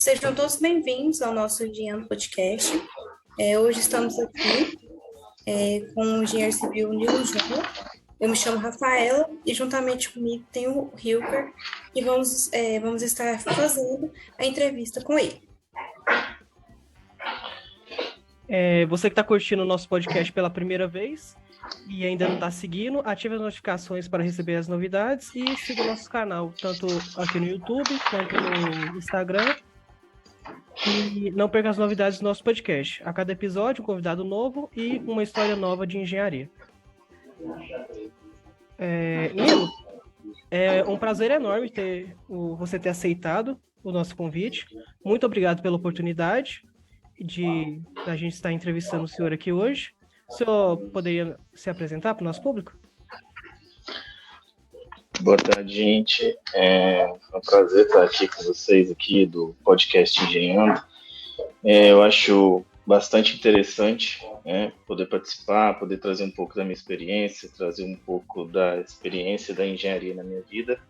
Sejam todos bem-vindos ao nosso Engenhando Podcast. Hoje estamos aqui com o engenheiro civil Nilo Júnior. Eu me chamo Rafaela e juntamente comigo tem o Hilker e vamos estar fazendo a entrevista com ele. Você que está curtindo o nosso podcast pela primeira vez e ainda não está seguindo, ative as notificações para receber as novidades e siga o nosso canal, tanto aqui no YouTube quanto no Instagram. E não perca as novidades do nosso podcast. A cada episódio, um convidado novo e uma história nova de engenharia. Nilo, é um prazer enorme você ter aceitado o nosso convite. Muito obrigado pela oportunidade da gente estar entrevistando o senhor aqui hoje. O senhor poderia se apresentar para o nosso público? Boa tarde, gente. É um prazer estar aqui com vocês aqui do podcast Engenhando. Eu acho bastante interessante, poder participar, poder trazer um pouco da minha experiência, trazer um pouco da experiência da engenharia na minha vida.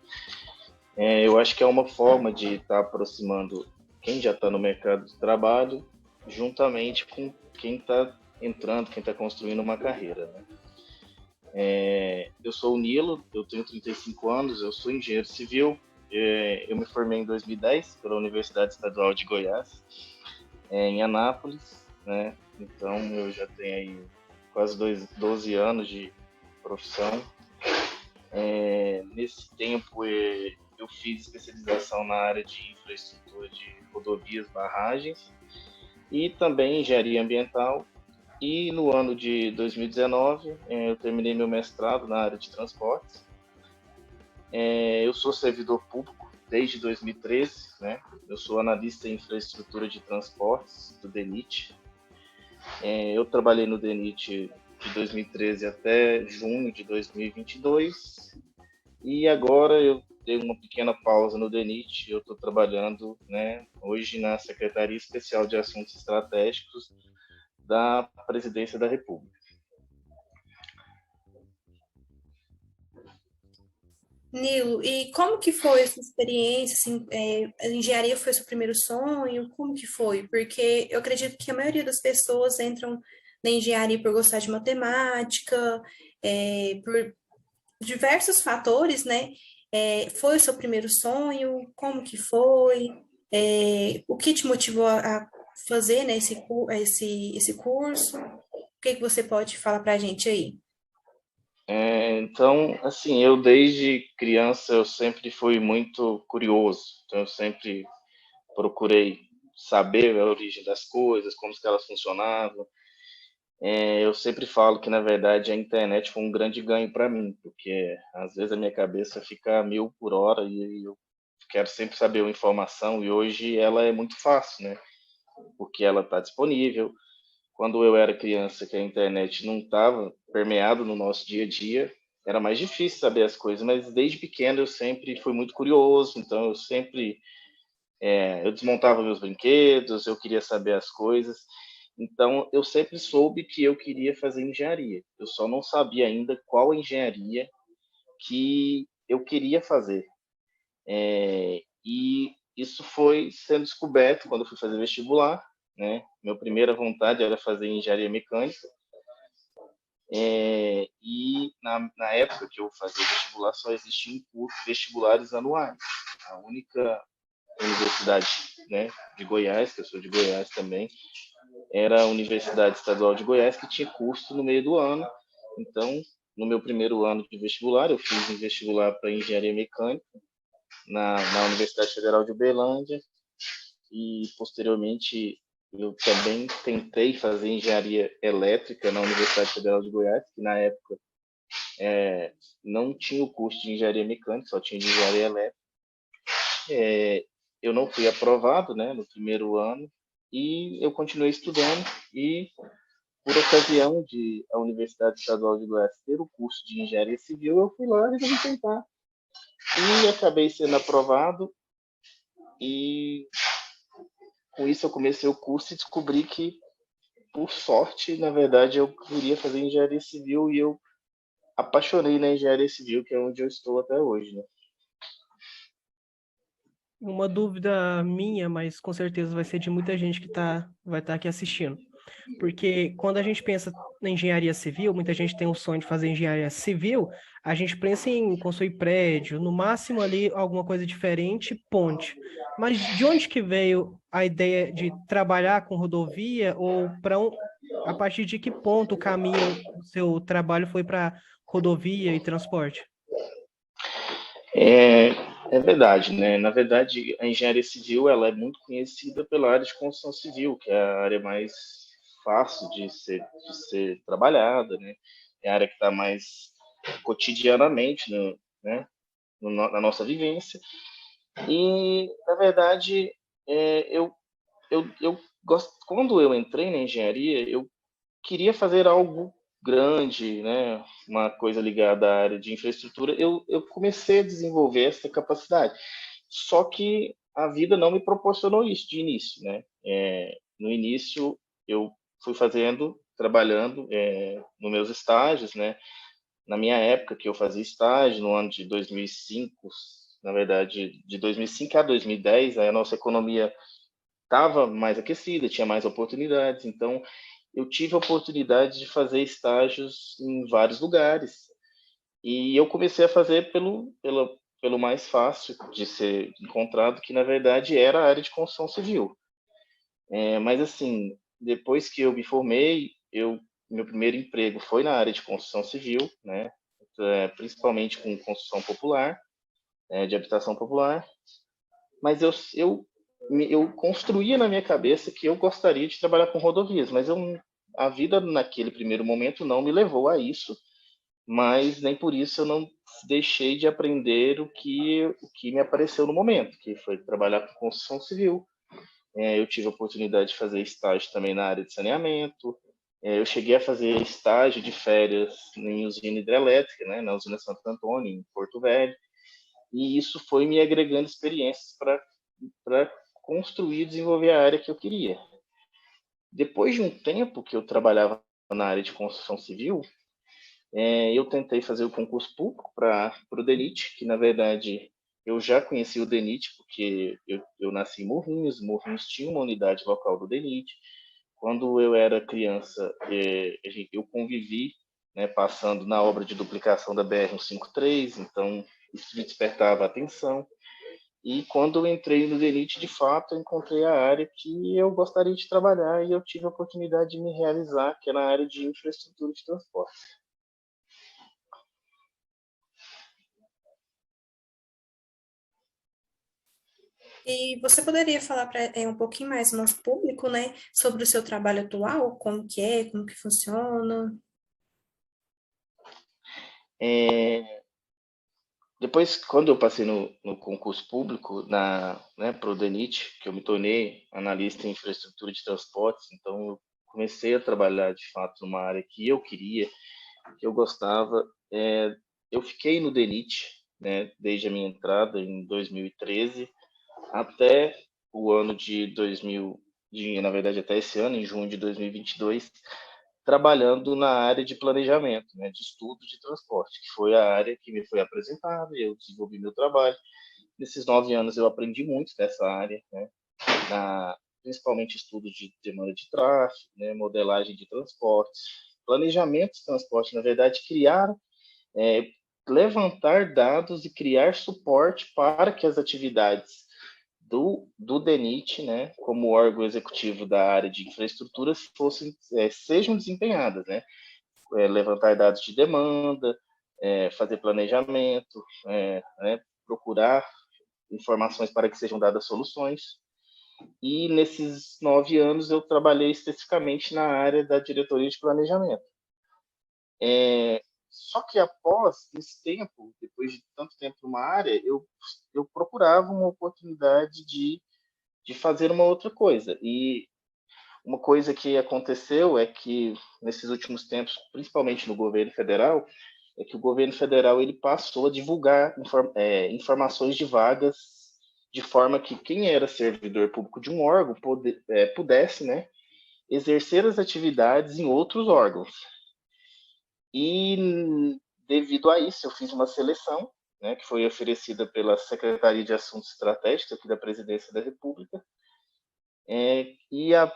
Eu acho que é uma forma de estar aproximando quem já está no mercado de trabalho juntamente com quem está entrando, quem está construindo uma carreira, né? Eu sou o Nilo, eu tenho 35 anos, eu sou engenheiro civil, eu me formei em 2010 pela Universidade Estadual de Goiás, em Anápolis, né? Então eu já tenho aí quase 12 anos de profissão. Nesse tempo eu fiz especialização na área de infraestrutura de rodovias, barragens e também engenharia ambiental. E no ano de 2019, eu terminei meu mestrado na área de transportes. Eu sou servidor público desde 2013, né? Eu sou analista em infraestrutura de transportes do DENIT. Eu trabalhei no DENIT de 2013 até junho de 2022. E agora eu dei uma pequena pausa no DENIT. Eu estou trabalhando, né, hoje na Secretaria Especial de Assuntos Estratégicos da Presidência da República. Nilo, e como que foi essa experiência? Assim, a engenharia foi seu primeiro sonho? Como que foi? Porque eu acredito que a maioria das pessoas entram na engenharia por gostar de matemática, por diversos fatores, né? Foi o seu primeiro sonho? Como que foi? O que te motivou a fazer, né, esse curso? O que que você pode falar para a gente aí? Então, assim, eu desde criança eu sempre fui muito curioso. Então, eu sempre procurei saber a origem das coisas, como que elas funcionavam. Eu sempre falo que, na verdade, a internet foi um grande ganho para mim, porque às vezes a minha cabeça fica a 1000 por hora e eu quero sempre saber uma informação e hoje ela é muito fácil, né? Porque ela está disponível. Quando eu era criança, que a internet não estava permeado no nosso dia a dia, era mais difícil saber as coisas, mas desde pequeno eu sempre fui muito curioso, então eu desmontava meus brinquedos, eu queria saber as coisas. Então, eu sempre soube que eu queria fazer engenharia. Eu só não sabia ainda qual engenharia que eu queria fazer. E isso foi sendo descoberto quando eu fui fazer vestibular, né? Minha primeira vontade era fazer engenharia mecânica. E na época que eu fazia vestibular, só existiam vestibulares anuais. A única universidade, né, de Goiás, que eu sou de Goiás também, era a Universidade Estadual de Goiás, que tinha curso no meio do ano. Então, no meu primeiro ano de vestibular, eu fiz um vestibular para engenharia mecânica na Universidade Federal de Uberlândia e, posteriormente, eu também tentei fazer engenharia elétrica na Universidade Federal de Goiás, que na época não tinha o curso de engenharia mecânica, só tinha de engenharia elétrica. Eu não fui aprovado, né, no primeiro ano e eu continuei estudando e, por ocasião de a Universidade Estadual de Goiás ter o curso de engenharia civil, eu fui lá e resolvi tentar. E acabei sendo aprovado e com isso eu comecei o curso e descobri que, por sorte, na verdade, eu queria fazer engenharia civil e eu apaixonei na engenharia civil, que é onde eu estou até hoje, né? Uma dúvida minha, mas com certeza vai ser de muita gente que vai estar aqui assistindo. Porque quando a gente pensa na engenharia civil, muita gente tem o sonho de fazer engenharia civil, a gente pensa em construir prédio, no máximo ali alguma coisa diferente, ponte. Mas de onde que veio a ideia de trabalhar com rodovia ou a partir de que ponto o caminho do seu trabalho foi para rodovia e transporte? É, é verdade, né? Na verdade, a engenharia civil ela é muito conhecida pela área de construção civil, que é a área mais fácil de ser trabalhada, né? É a área que está mais cotidianamente né? Na nossa vivência. E, na verdade, eu gosto. Quando eu entrei na engenharia, eu queria fazer algo grande, né? Uma coisa ligada à área de infraestrutura. Eu comecei a desenvolver essa capacidade. Só que a vida não me proporcionou isso de início, né? No início, eu fui trabalhando nos meus estágios, né? Na minha época que eu fazia estágio, no ano de 2005, na verdade, de 2005 a 2010, a nossa economia estava mais aquecida, tinha mais oportunidades, então eu tive a oportunidade de fazer estágios em vários lugares. E eu comecei a fazer pelo mais fácil de ser encontrado, que na verdade era a área de construção civil. Mas assim, depois que eu me formei, meu primeiro emprego foi na área de construção civil, né? Principalmente com construção popular, de habitação popular. Mas eu construía na minha cabeça que eu gostaria de trabalhar com rodovias, mas a vida naquele primeiro momento não me levou a isso, mas nem por isso eu não deixei de aprender o que me apareceu no momento, que foi trabalhar com construção civil. Eu tive a oportunidade de fazer estágio também na área de saneamento. Eu cheguei a fazer estágio de férias em usina hidrelétrica, né, na usina Santo Antônio, em Porto Velho, e isso foi me agregando experiências para construir e desenvolver a área que eu queria. Depois de um tempo que eu trabalhava na área de construção civil, eu tentei fazer o concurso público para o DENIT, que na verdade eu já conheci o DENIT, porque eu nasci em Morrinhos, Morrinhos tinha uma unidade local do DENIT. Quando eu era criança, eu convivi, né, passando na obra de duplicação da BR-153, então isso me despertava a atenção. E quando eu entrei no DENIT, de fato, eu encontrei a área que eu gostaria de trabalhar e eu tive a oportunidade de me realizar, que é na área de infraestrutura de transporte. E você poderia falar um pouquinho mais do nosso público, né, sobre o seu trabalho atual, como que funciona? É, Depois, quando eu passei no concurso público né, para o DENIT, que eu me tornei analista em infraestrutura de transportes, então eu comecei a trabalhar de fato numa área que eu queria, que eu gostava. Eu fiquei no DENIT, né, desde a minha entrada em 2013 até o ano de 2000, na verdade até esse ano, em junho de 2022, trabalhando na área de planejamento, né, de estudo de transporte, que foi a área que me foi apresentada, e eu desenvolvi meu trabalho. Nesses 9 anos eu aprendi muito dessa área, né, principalmente estudo de demanda de tráfego, né, modelagem de transportes, planejamento de transporte, na verdade, é, levantar dados e criar suporte para que as atividades do DENIT, né, como órgão executivo da área de infraestruturas, sejam desempenhadas, né? Levantar dados de demanda, fazer planejamento, né, procurar informações para que sejam dadas soluções. E nesses 9 anos eu trabalhei especificamente na área da diretoria de planejamento. Só que após esse tempo, depois de tanto tempo numa área, eu procurava uma oportunidade de fazer uma outra coisa. E uma coisa que aconteceu é que nesses últimos tempos, principalmente no governo federal, é que o governo federal ele passou a divulgar informações de vagas de forma que quem era servidor público de um órgão pudesse, né, exercer as atividades em outros órgãos. E devido a isso, eu fiz uma seleção, né, que foi oferecida pela Secretaria de Assuntos Estratégicos aqui da Presidência da República,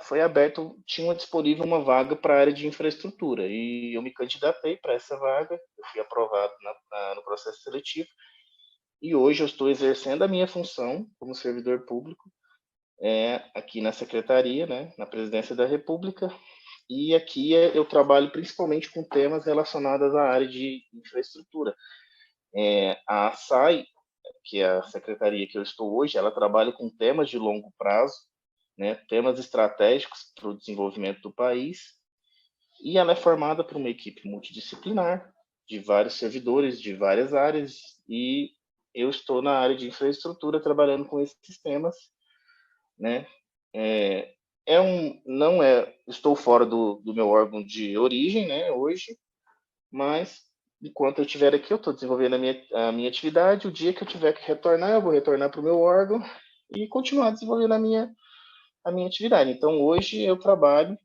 foi aberto, tinha disponível uma vaga para a área de infraestrutura, e eu me candidatei para essa vaga, eu fui aprovado no processo seletivo, e hoje eu estou exercendo a minha função como servidor público aqui na Secretaria, né, na Presidência da República, e aqui eu trabalho principalmente com temas relacionados à área de infraestrutura. A SAI, que é a secretaria que eu estou hoje, ela trabalha com temas de longo prazo, né, temas estratégicos para o desenvolvimento do país, e ela é formada por uma equipe multidisciplinar, de vários servidores, de várias áreas, e eu estou na área de infraestrutura trabalhando com esses temas, né? Não é, estou fora do meu órgão de origem, né, hoje, mas enquanto eu estiver aqui, eu estou desenvolvendo a minha atividade. O dia que eu tiver que retornar, eu vou retornar para o meu órgão e continuar desenvolvendo a minha atividade. Então, hoje eu trabalho,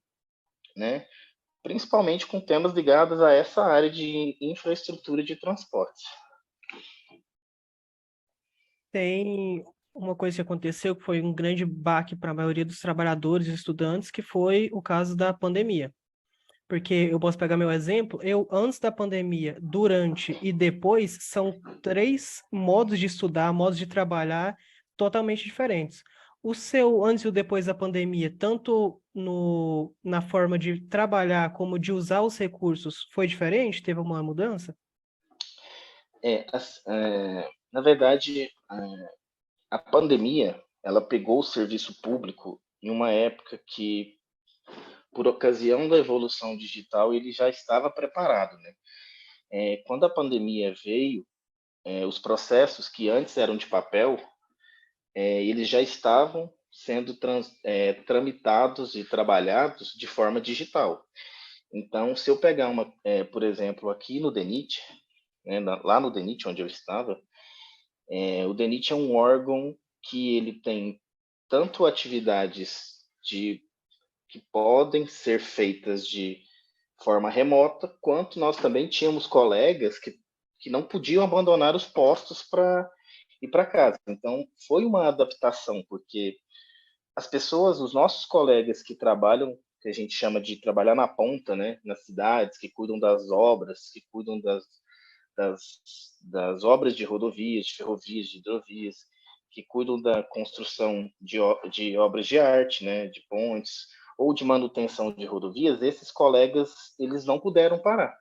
né, principalmente com temas ligados a essa área de infraestrutura de transportes. Tem uma coisa que aconteceu que foi um grande baque para a maioria dos trabalhadores e estudantes, que foi o caso da pandemia. Porque eu posso pegar meu exemplo, eu antes da pandemia, durante e depois, são três modos de estudar, modos de trabalhar totalmente diferentes. O seu antes e o depois da pandemia, tanto na forma de trabalhar como de usar os recursos, foi diferente? Teve uma mudança? Na verdade, a pandemia, ela pegou o serviço público em uma época que, por ocasião da evolução digital, ele já estava preparado, né? Quando a pandemia veio, os processos que antes eram de papel, eles já estavam sendo tramitados e trabalhados de forma digital. Então, se eu pegar por exemplo, aqui no DENIT, né, lá no DENIT, onde eu estava, o DENIT é um órgão que ele tem tanto atividades que podem ser feitas de forma remota, quanto nós também tínhamos colegas que não podiam abandonar os postos para ir para casa. Então, foi uma adaptação, porque as pessoas, os nossos colegas que trabalham, que a gente chama de trabalhar na ponta, né, nas cidades, que cuidam das obras, que cuidam das, das obras de rodovias, de ferrovias, de hidrovias, que cuidam da construção de obras de arte, né, de pontes, ou de manutenção de rodovias, esses colegas, eles não puderam parar.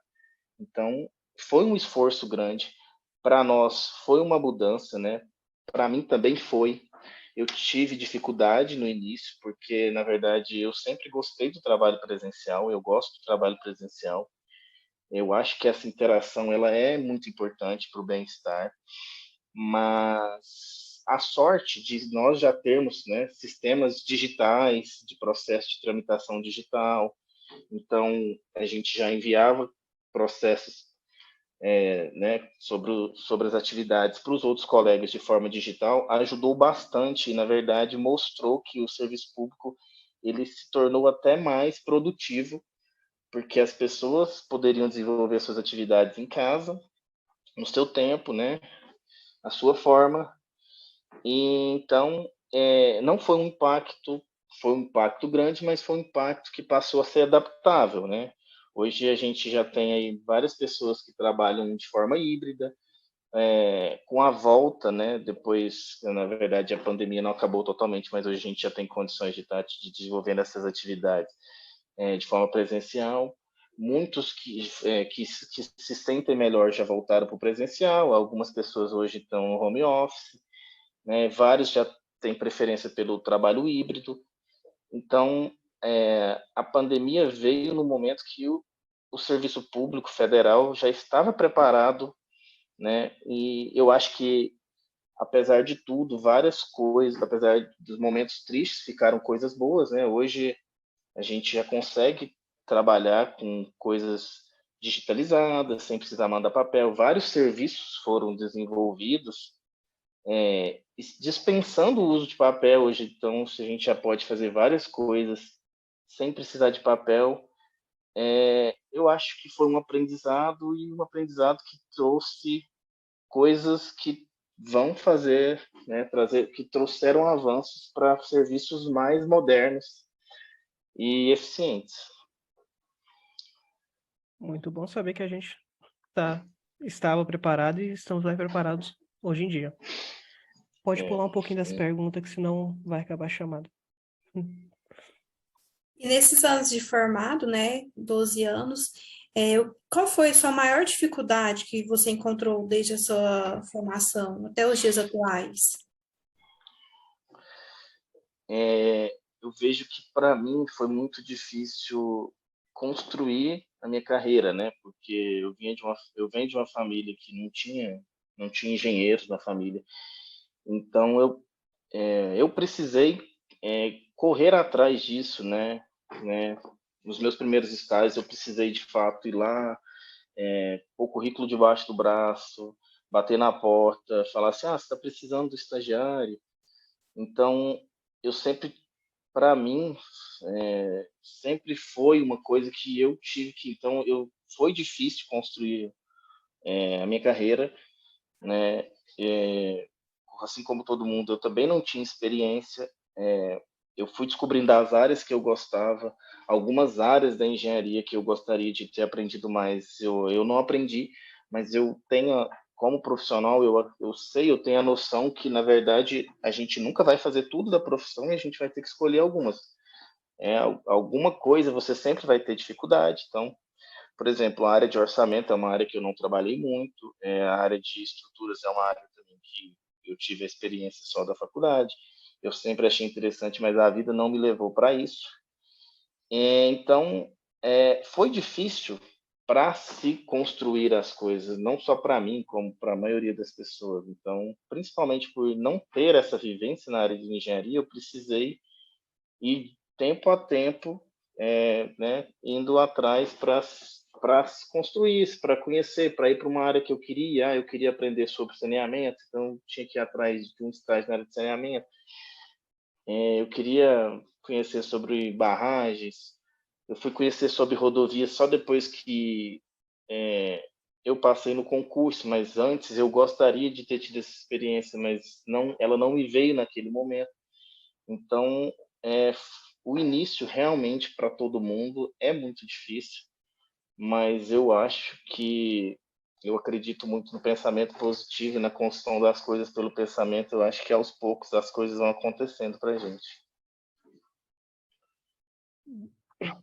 Então, foi um esforço grande. Para nós, foi uma mudança, né? Para mim também foi. Eu tive dificuldade no início, porque, na verdade, eu sempre gostei do trabalho presencial, eu gosto do trabalho presencial. Eu acho que essa interação ela é muito importante para o bem-estar, mas a sorte de nós já termos, né, sistemas digitais de processo de tramitação digital, então a gente já enviava processos, né, sobre as atividades para os outros colegas de forma digital, ajudou bastante e, na verdade, mostrou que o serviço público ele se tornou até mais produtivo, porque as pessoas poderiam desenvolver suas atividades em casa, no seu tempo, né, a sua forma. E então, não foi um impacto grande, mas foi um impacto que passou a ser adaptável, né? Hoje a gente já tem aí várias pessoas que trabalham de forma híbrida, com a volta, né? Depois, na verdade, a pandemia não acabou totalmente, mas hoje a gente já tem condições de estar desenvolvendo essas atividades de forma presencial. Muitos que se sentem melhor já voltaram para o presencial, algumas pessoas hoje estão no home office, né? Vários já têm preferência pelo trabalho híbrido. Então, a pandemia veio no momento que o serviço público federal já estava preparado, né? E eu acho que, apesar de tudo, várias coisas, apesar dos momentos tristes, ficaram coisas boas, né? Hoje a gente já consegue trabalhar com coisas digitalizadas, sem precisar mandar papel. Vários serviços foram desenvolvidos dispensando o uso de papel hoje. Então, se a gente já pode fazer várias coisas sem precisar de papel, eu acho que foi um aprendizado, e um aprendizado que trouxe coisas que vão fazer, né, que trouxeram avanços para serviços mais modernos e eficientes. Muito bom saber que a gente estava preparado e estamos mais preparados hoje em dia. Pode pular um pouquinho das perguntas, que senão vai acabar a chamada. E nesses anos de formado, né, 12 anos, qual foi a sua maior dificuldade que você encontrou desde a sua formação até os dias atuais? Eu vejo que para mim foi muito difícil construir a minha carreira, né? Porque eu venho de uma família que não tinha engenheiros na família. Então eu precisei correr atrás disso, né? Nos meus primeiros estágios eu precisei de fato ir lá, pôr o currículo debaixo do braço, bater na porta, falar assim, você está precisando do estagiário. Então eu sempre, para mim, sempre foi uma coisa que eu tive que, então foi difícil construir a minha carreira, né? Assim como todo mundo, eu também não tinha experiência. Eu fui descobrindo as áreas que eu gostava, algumas áreas da engenharia que eu gostaria de ter aprendido mais, eu não aprendi, mas eu tenho, como profissional, eu sei, eu tenho a noção que, na verdade, a gente nunca vai fazer tudo da profissão e a gente vai ter que escolher algumas. Alguma coisa você sempre vai ter dificuldade. Então, por exemplo, a área de orçamento é uma área que eu não trabalhei muito, a área de estruturas é uma área também que eu tive a experiência só da faculdade. Eu sempre achei interessante, mas a vida não me levou para isso. Então, foi difícil para se construir as coisas, não só para mim, como para a maioria das pessoas. Então, principalmente por não ter essa vivência na área de engenharia, eu precisei ir tempo a tempo, né, indo atrás para construir isso, para conhecer, para ir para uma área que eu queria. Eu queria aprender sobre saneamento, então tinha que ir atrás de um estágio na área de saneamento. Eu queria conhecer sobre barragens. Eu fui conhecer sobre rodovias só depois que eu passei no concurso, mas antes eu gostaria de ter tido essa experiência, mas ela não me veio naquele momento. Então, o início realmente para todo mundo é muito difícil, mas eu acredito muito no pensamento positivo e na construção das coisas pelo pensamento. Eu acho que aos poucos as coisas vão acontecendo para a gente.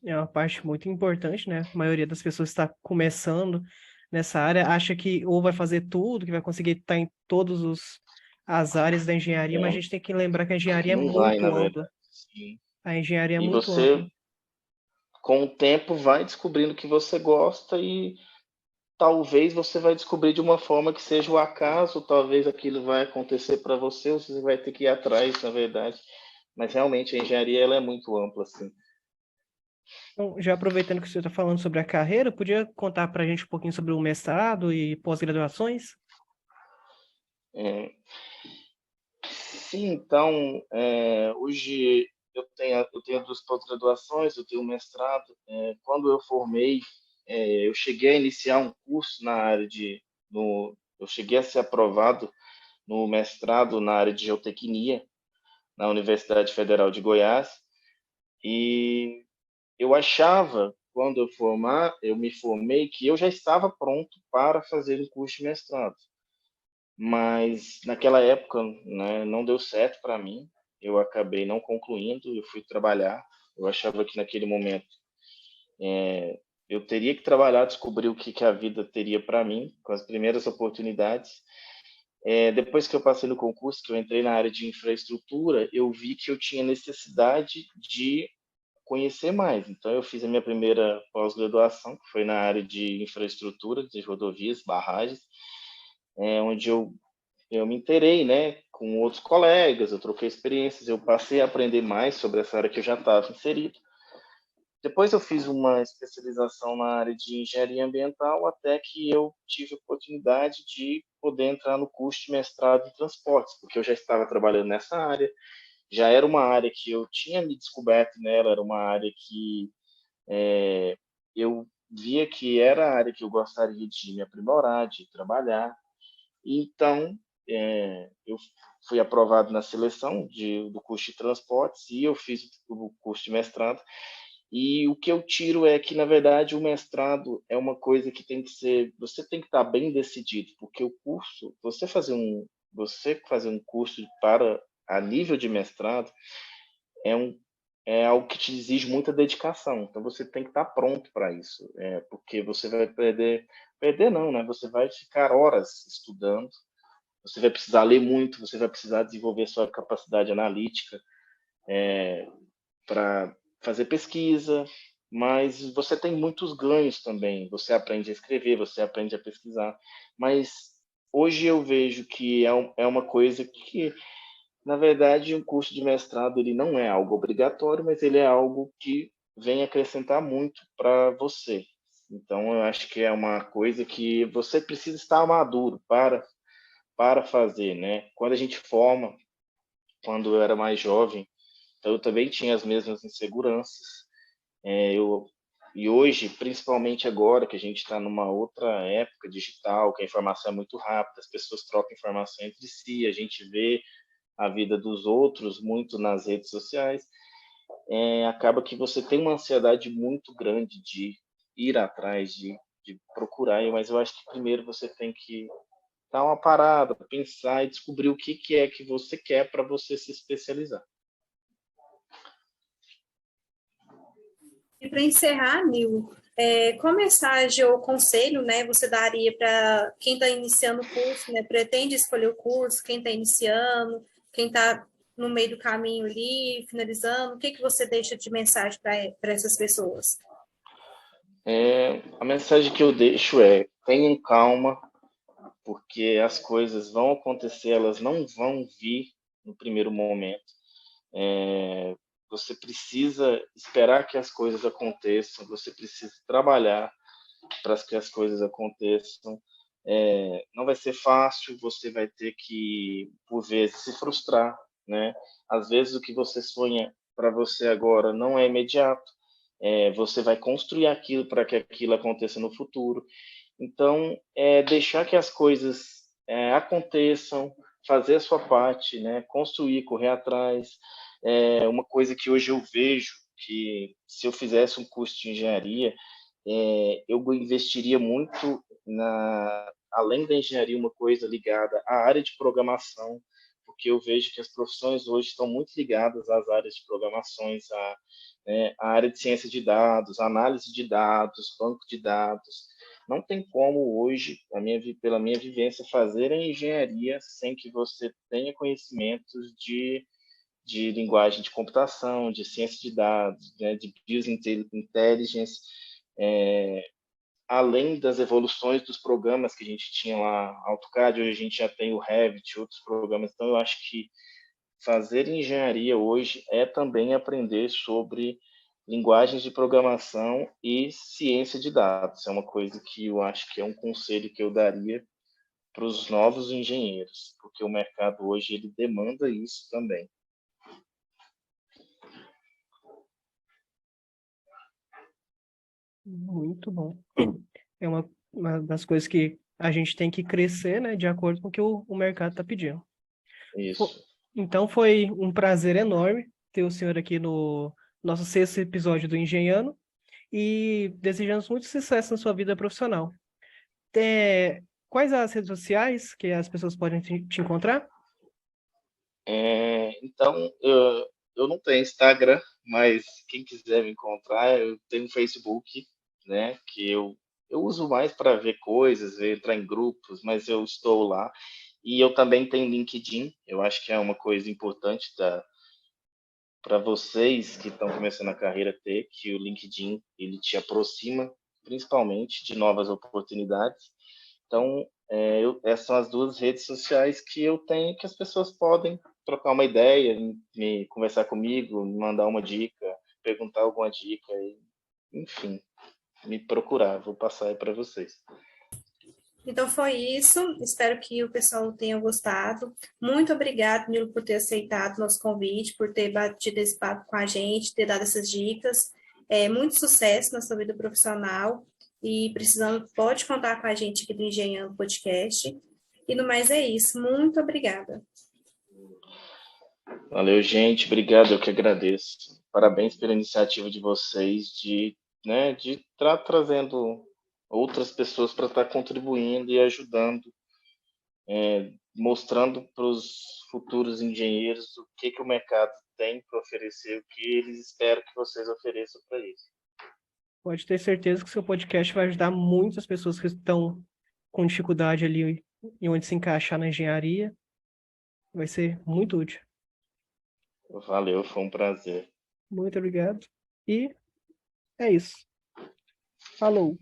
É uma parte muito importante, né? A maioria das pessoas está começando nessa área, acha que ou vai fazer tudo, que vai conseguir estar em todas as áreas da engenharia, mas a gente tem que lembrar que a engenharia é Não vai, na muito verdade. ampla. Sim. A engenharia é E muito você, ampla. com o tempo, vai descobrindo o que você gosta e talvez você vai descobrir de uma forma que seja o acaso, talvez aquilo vai acontecer para você, ou você vai ter que ir atrás, na verdade. Mas realmente a engenharia ela é muito ampla, assim. Então, já aproveitando que você está falando sobre a carreira, podia contar para a gente um pouquinho sobre o mestrado e pós-graduações? É, sim, então, hoje eu tenho duas pós-graduações, eu tenho um mestrado. Quando eu formei, eu cheguei a iniciar um curso na área eu cheguei a ser aprovado no mestrado na área de geotecnia, na Universidade Federal de Goiás, e eu achava, quando eu me formei, que eu já estava pronto para fazer um curso de mestrado. Mas naquela época, né, não deu certo para mim. Eu acabei não concluindo, eu fui trabalhar. Eu achava que naquele momento eu teria que trabalhar, descobrir o que a vida teria para mim, com as primeiras oportunidades. Depois que eu passei no concurso, que eu entrei na área de infraestrutura, eu vi que eu tinha necessidade de conhecer mais. Então, eu fiz a minha primeira pós-graduação, que foi na área de infraestrutura, de rodovias, barragens, onde eu me inteirei, né, com outros colegas, eu troquei experiências, eu passei a aprender mais sobre essa área que eu já estava inserido. Depois eu fiz uma especialização na área de engenharia ambiental, até que eu tive a oportunidade de poder entrar no curso de mestrado em transportes, porque eu já estava trabalhando nessa área, já era uma área que eu tinha me descoberto nela, era uma área que eu via que era a área que eu gostaria de me aprimorar, de trabalhar. Então, eu fui aprovado na seleção do curso de transportes e eu fiz o curso de mestrado. E o que eu tiro é que, na verdade, o mestrado é uma coisa que tem que ser, você tem que estar bem decidido, porque o curso, você fazer um curso para a nível de mestrado é é algo que te exige muita dedicação. Então você tem que estar pronto para isso, porque você vai perder não, né? Você vai ficar horas estudando, você vai precisar ler muito, você vai precisar desenvolver sua capacidade analítica para fazer pesquisa, mas você tem muitos ganhos também. Você aprende a escrever, você aprende a pesquisar, mas hoje eu vejo que é uma coisa que, na verdade, um curso de mestrado ele não é algo obrigatório, mas ele é algo que vem acrescentar muito para você. Então, eu acho que é uma coisa que você precisa estar maduro para fazer, né? Quando a gente forma, quando eu era mais jovem, então eu também tinha as mesmas inseguranças. Eu e hoje, principalmente agora que a gente está numa outra época digital, que a informação é muito rápida, as pessoas trocam informação entre si, a gente vê a vida dos outros muito nas redes sociais, acaba que você tem uma ansiedade muito grande de ir atrás, de procurar, mas eu acho que primeiro você tem que dar uma parada, pensar e descobrir o que é que você quer para você se especializar. E para encerrar, Nil, qual mensagem ou conselho, né, você daria para quem está iniciando o curso, né, pretende escolher o curso, quem está iniciando, quem está no meio do caminho ali, finalizando, o que você deixa de mensagem para essas pessoas? A mensagem que eu deixo é: tenham calma, porque as coisas vão acontecer, elas não vão vir no primeiro momento. Você precisa esperar que as coisas aconteçam, você precisa trabalhar para que as coisas aconteçam. Não vai ser fácil, você vai ter que, por vezes, se frustrar, né? Às vezes o que você sonha para você agora não é imediato, você vai construir aquilo para que aquilo aconteça no futuro. Então, deixar que as coisas aconteçam, fazer a sua parte, né? Construir, correr atrás. Uma coisa que hoje eu vejo que se eu fizesse um curso de engenharia, eu investiria muito além da engenharia, uma coisa ligada à área de programação, porque eu vejo que as profissões hoje estão muito ligadas às áreas de programações, à área de ciência de dados, análise de dados, banco de dados. Não tem como hoje, pela minha vivência, fazer a engenharia sem que você tenha conhecimentos de linguagem de computação, de ciência de dados, né, de business intelligence, além das evoluções dos programas que a gente tinha lá, AutoCAD, hoje a gente já tem o Revit, outros programas. Então, eu acho que fazer engenharia hoje é também aprender sobre linguagens de programação e ciência de dados. É uma coisa que eu acho que é um conselho que eu daria para os novos engenheiros, porque o mercado hoje ele demanda isso também. Muito bom. É uma das coisas que a gente tem que crescer, né, de acordo com o que o mercado está pedindo. Isso. Então foi um prazer enorme ter o senhor aqui no nosso sexto episódio do Engenhando e desejamos muito sucesso na sua vida profissional. Quais as redes sociais que as pessoas podem te encontrar? Então, eu não tenho Instagram, mas quem quiser me encontrar, eu tenho Facebook, né? Que eu uso mais para ver coisas, entrar em grupos, mas eu estou lá. E eu também tenho LinkedIn, eu acho que é uma coisa importante para vocês que estão começando a carreira ter, que o LinkedIn ele te aproxima principalmente de novas oportunidades. Então, essas são as duas redes sociais que eu tenho que as pessoas podem trocar uma ideia, me conversar comigo, me mandar uma dica, perguntar alguma dica, enfim, me procurar. Vou passar aí para vocês. Então foi isso, espero que o pessoal tenha gostado. Muito obrigado, Nilo, por ter aceitado o nosso convite, por ter batido esse papo com a gente, ter dado essas dicas. Muito sucesso na sua vida profissional e precisando, pode contar com a gente aqui do Engenhando Podcast. E no mais é isso. Muito obrigada. Valeu, gente. Obrigado, eu que agradeço. Parabéns pela iniciativa de vocês de estar trazendo outras pessoas para estar contribuindo e ajudando, mostrando para os futuros engenheiros o que o mercado tem para oferecer, o que eles esperam que vocês ofereçam para eles. Pode ter certeza que seu podcast vai ajudar muitas pessoas que estão com dificuldade ali em onde se encaixar na engenharia. Vai ser muito útil. Valeu, foi um prazer. Muito obrigado. E é isso. Falou.